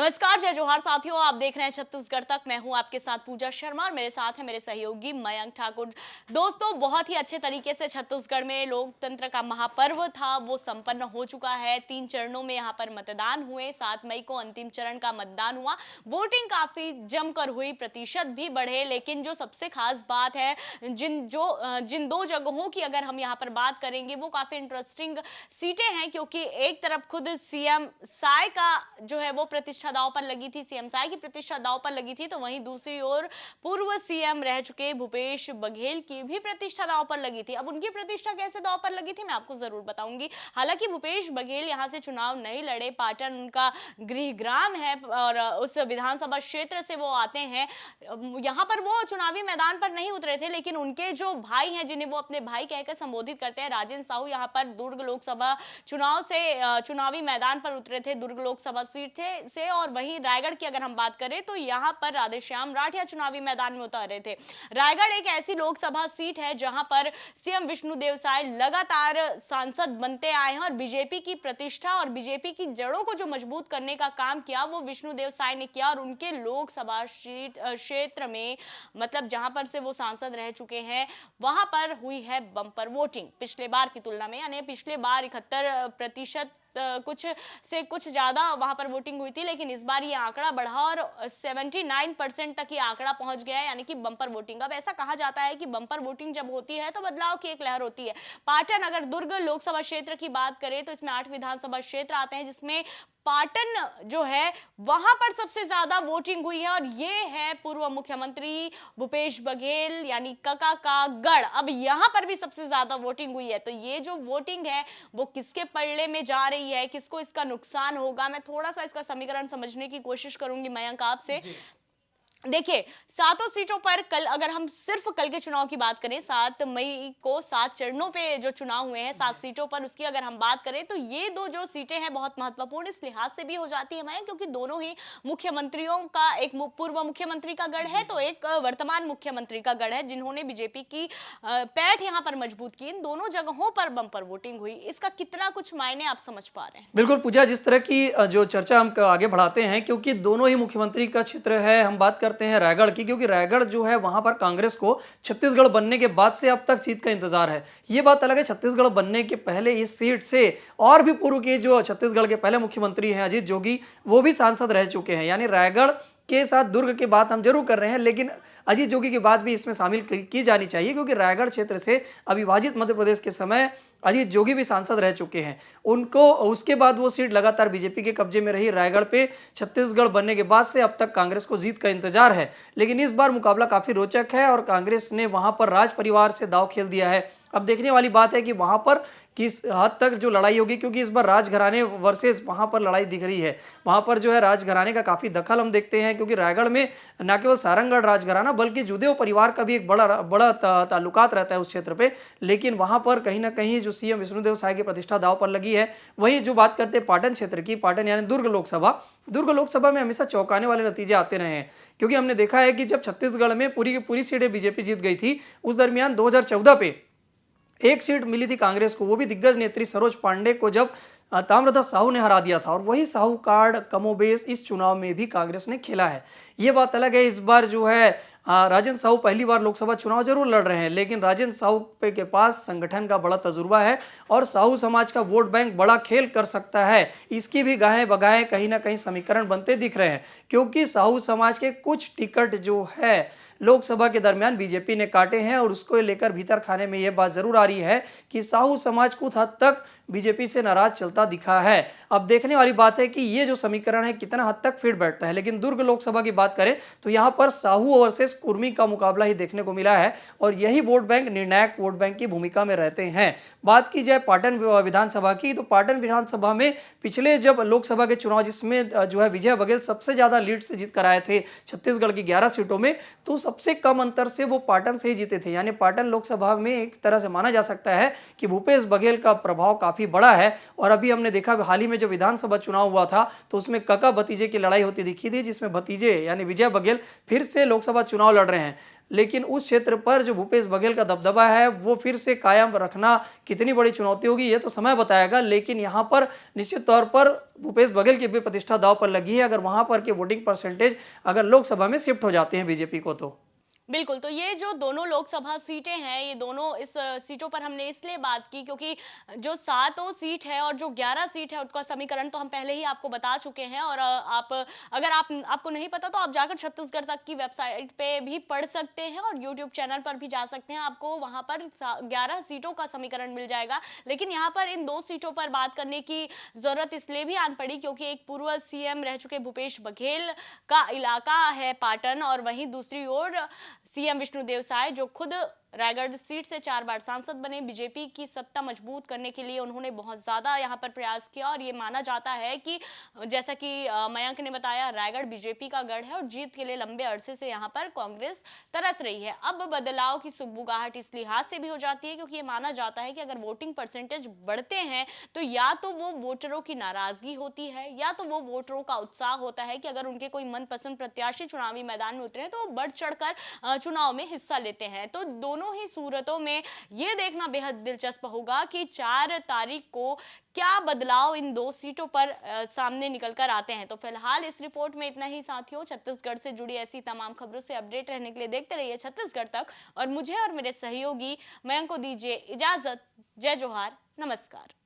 नमस्कार, जय जोहार साथियों। आप देख रहे हैं छत्तीसगढ़ तक। मैं हूं आपके साथ पूजा शर्मा और मेरे साथ है मेरे सहयोगी मयंक ठाकुर। दोस्तों, बहुत ही अच्छे तरीके से छत्तीसगढ़ में लोकतंत्र का महापर्व था वो संपन्न हो चुका है। 3 चरणों में यहां पर मतदान हुए। 7 मई को अंतिम चरण का मतदान हुआ। वोटिंग काफी जमकर हुई, प्रतिशत भी बढ़े। लेकिन जो सबसे खास बात है, जिन 2 जगहों की अगर हम यहाँ पर बात करेंगे वो काफी इंटरेस्टिंग सीटें हैं, क्योंकि एक तरफ खुद सीएम साय का जो है वो प्रतिष्ठा दांव पर लगी थी, सीएम साय की प्रतिष्ठा दांव पर लगी थी, तो वहीं दूसरी ओर पूर्व सीएम रह चुके भूपेश बघेल की भी प्रतिष्ठा दांव पर लगी थी। अब उनकी प्रतिष्ठा कैसे दांव पर लगी थी मैं आपको जरूर बताऊंगी। हालांकि भूपेश बघेल यहां से चुनाव नहीं लड़े, पाटन उनका गृहग्राम है और उस विधानसभा क्षेत्र से वो आते हैं। यहां पर वो चुनावी मैदान पर नहीं उतरे थे, लेकिन उनके जो भाई हैं, जिन्हें वो अपने भाई कहकर संबोधित करते हैं, राजेंद्र साहू, यहां पर दुर्ग लोकसभा चुनाव से चुनावी मैदान पर उतरे थे, दुर्ग लोकसभा सीट से। और वहीं रायगढ़ की अगर हम बात करें तो यहां पर राधेश्याम राठिया चुनावी मैदान में उतरे थे। रायगढ़ एक ऐसी लोकसभा सीट है जहां पर सीएम विष्णुदेव साय लगातार सांसद बनते आए हैं और बीजेपी की प्रतिष्ठा और बीजेपी की जड़ों को जो मजबूत करने का काम किया वो विष्णुदेव साय ने किया। और उनके लोकसभा क्षेत्र में, मतलब जहां पर से वो सांसद रह चुके हैं, वहां पर हुई है बम्पर वोटिंग पिछले बार की तुलना में। यानी पिछले बार 71% कुछ ज्यादा वहां पर वोटिंग हुई थी, लेकिन इस बार ये आंकड़ा बढ़ा और 79% तक ये आंकड़ा पहुंच गया है, यानी कि बम्पर वोटिंग। अब ऐसा कहा जाता है कि बम्पर वोटिंग जब होती है तो बदलाव की एक लहर होती है। पाटन, अगर दुर्ग लोकसभा क्षेत्र की बात करें तो इसमें 8 विधानसभा क्षेत्र आते हैं, जिसमें पाटन जो है वहां पर सबसे ज्यादा वोटिंग हुई है और ये है पूर्व मुख्यमंत्री भूपेश बघेल यानी कका का गढ़। अब यहां पर भी सबसे ज्यादा वोटिंग हुई है, तो ये जो वोटिंग है वो किसके पल्ले में जा रही है, किसको इसका नुकसान होगा, मैं थोड़ा सा इसका समीकरण समझने की कोशिश करूंगी मयंक आपसे। देखिए, 7 सीटों पर कल, अगर हम सिर्फ कल के चुनाव की बात करें, 7 मई को 7 चरणों पे जो चुनाव हुए हैं 7 सीटों पर, उसकी अगर हम बात करें तो ये 2 जो सीटें हैं बहुत महत्वपूर्ण इस लिहाज से भी हो जाती है मैं, क्योंकि दोनों ही मुख्यमंत्रियों का, एक पूर्व मुख्यमंत्री का गढ़ है तो एक वर्तमान मुख्यमंत्री का गढ़ है, जिन्होंने बीजेपी की पैठ यहां पर मजबूत की। इन दोनों जगहों पर बम्पर वोटिंग हुई, इसका कितना कुछ मायने आप समझ पा रहे हैं? बिल्कुल पूजा, जिस तरह की जो चर्चा हम आगे बढ़ाते हैं, क्योंकि दोनों ही मुख्यमंत्री का क्षेत्र है, हम बात करते हैं रायगढ़ की, क्योंकि रायगढ़ जो है वहां पर कांग्रेस को छत्तीसगढ़ बनने के बाद से अब तक जीत का इंतजार है। ये बात अलग है, छत्तीसगढ़ बनने के पहले इस सीट से और भी पूर्व के जो छत्तीसगढ़ के पहले मुख्यमंत्री हैं अजीत जोगी, वो भी सांसद रह चुके हैं। यानी रायगढ़ के साथ दुर्ग की बात हम जरूर कर रहे हैं, लेकिन अजीत जोगी की बात भी इसमें शामिल की जानी चाहिए, क्योंकि रायगढ़ क्षेत्र से अविभाजित मध्य प्रदेश के समय अजीत जोगी भी सांसद रह चुके हैं। उनको उसके बाद वो सीट लगातार बीजेपी के कब्जे में रही। रायगढ़ पे छत्तीसगढ़ बनने के बाद से अब तक कांग्रेस को जीत का इंतजार है, लेकिन इस बार मुकाबला काफी रोचक है और कांग्रेस ने वहां पर राज परिवार से दांव खेल दिया है। अब देखने वाली बात है कि वहां पर किस हद तक जो लड़ाई होगी, क्योंकि इस बार राजघराने वर्सेस वहां पर लड़ाई दिख रही है। वहां पर जो है राजघराने का काफी दखल हम देखते हैं, क्योंकि रायगढ़ में न केवल सारंगगढ़ राजघराना बल्कि जुदेव परिवार का भी एक बड़ा ताल्लुकात रहता है उस क्षेत्र पे। लेकिन वहां पर कहीं ना कहीं जो सीएम विष्णुदेव साय की प्रतिष्ठा दांव पर लगी है। वही जो बात करते हैं पाटन क्षेत्र की, पाटन यानी दुर्ग लोकसभा में हमेशा चौंकाने वाले नतीजे आते रहे हैं, क्योंकि हमने देखा है कि जब छत्तीसगढ़ में पूरी की पूरी सीटें बीजेपी जीत गई थी, उस दरमियान 2014 पे एक सीट मिली थी कांग्रेस को, वो भी दिग्गज नेत्री सरोज पांडे को, जब ताम्रध्वज साहू ने हरा दिया था। और वही साहू कार्ड कमोबेश इस चुनाव में भी कांग्रेस ने खेला है। ये बात अलग है, इस बार जो है राजेंद्र साहू पहली बार लोकसभा चुनाव जरूर लड़ रहे हैं, लेकिन राजेंद्र साहू के पास संगठन का बड़ा तजुर्बा है और साहू समाज का वोट बैंक बड़ा खेल कर सकता है। इसकी भी गाहें बगाहें कहीं ना कहीं समीकरण बनते दिख रहे हैं, क्योंकि साहू समाज के कुछ टिकट जो है लोकसभा के दरमियान बीजेपी ने काटे हैं और उसको लेकर भीतर खाने में यह बात जरूर आ रही है कि साहू समाज कुछ हद तक बीजेपी से नाराज चलता दिखा है। अब देखने वाली बात है कि ये जो समीकरण है कितना हद तक फिट बैठता है। लेकिन दुर्ग लोकसभा की बात करें तो यहां पर साहू वर्सेस कुर्मी का मुकाबला ही देखने को मिला है और यही वोट बैंक निर्णायक वोट बैंक की भूमिका में रहते हैं। बात की जाए पाटन विधानसभा की, तो पाटन विधानसभा में पिछले जब लोकसभा के चुनाव जिसमें जो है विजय बघेल सबसे ज्यादा लीड से जीत कर आए थे छत्तीसगढ़ की 11 सीटों में, तो सबसे कम अंतर से वो पाटन से ही जीते थे। यानी पाटन लोकसभा में एक तरह से माना जा सकता है कि भूपेश बघेल का प्रभाव काफी बड़ा है। और अभी हमने देखा हाल ही में जो विधानसभा चुनाव हुआ था तो उसमें काका भतीजे की लड़ाई होती दिखी थी, जिसमें भतीजे यानी विजय बघेल फिर से लोकसभा चुनाव लड़ रहे हैं। लेकिन उस क्षेत्र पर जो भूपेश बघेल का दबदबा है वो फिर से कायम रखना कितनी बड़ी चुनौती होगी ये तो समय बताएगा। लेकिन यहाँ पर निश्चित तौर पर भूपेश बघेल की भी प्रतिष्ठा दांव पर लगी है, अगर वहां पर के वोटिंग परसेंटेज अगर लोकसभा में शिफ्ट हो जाते हैं बीजेपी को तो। बिल्कुल, तो ये जो दोनों लोकसभा सीटें हैं, ये दोनों इस सीटों पर हमने इसलिए बात की क्योंकि जो 7 सीट है और जो 11 सीट है उनका समीकरण तो हम पहले ही आपको बता चुके हैं। और अगर आपको नहीं पता तो आप जाकर छत्तीसगढ़ तक की वेबसाइट पे भी पढ़ सकते हैं और यूट्यूब चैनल पर भी जा सकते हैं, आपको वहां पर 11 सीटों का समीकरण मिल जाएगा। लेकिन यहाँ पर इन 2 सीटों पर बात करने की जरूरत इसलिए भी आन पड़ी क्योंकि एक पूर्व सीएम रह चुके भूपेश बघेल का इलाका है पाटन, और वहीं दूसरी ओर सीएम विष्णुदेव साय जो खुद रायगढ़ सीट से 4 बार सांसद बने, बीजेपी की सत्ता मजबूत करने के लिए उन्होंने बहुत ज्यादा यहां पर प्रयास किया। और ये माना जाता है कि जैसा कि मयंक ने बताया, रायगढ़ बीजेपी का गढ़ है और जीत के लिए लंबे अरसे से यहां पर कांग्रेस तरस रही है। अब बदलाव की सुगबुगाहट इस लिहाज से भी हो जाती है क्योंकि ये माना जाता है कि अगर वोटिंग परसेंटेज बढ़ते हैं तो या तो वो वोटरों की नाराजगी होती है या तो वो वोटरों का उत्साह होता है कि अगर उनके कोई मनपसंद प्रत्याशी चुनावी मैदान में उतरे तो वो बढ़ चढ़कर चुनाव में हिस्सा लेते हैं। तो दोनों ही सूरतों में यह देखना बेहद दिलचस्प होगा कि 4 तारीख को क्या बदलाव इन 2 सीटों पर सामने निकल कर आते हैं। तो फिलहाल इस रिपोर्ट में इतना ही साथियों। छत्तीसगढ़ से जुड़ी ऐसी तमाम खबरों से अपडेट रहने के लिए देखते रहिए छत्तीसगढ़ तक, और मुझे और मेरे सहयोगी मयंक को दीजिए इजाजत। जय जोहार, नमस्कार।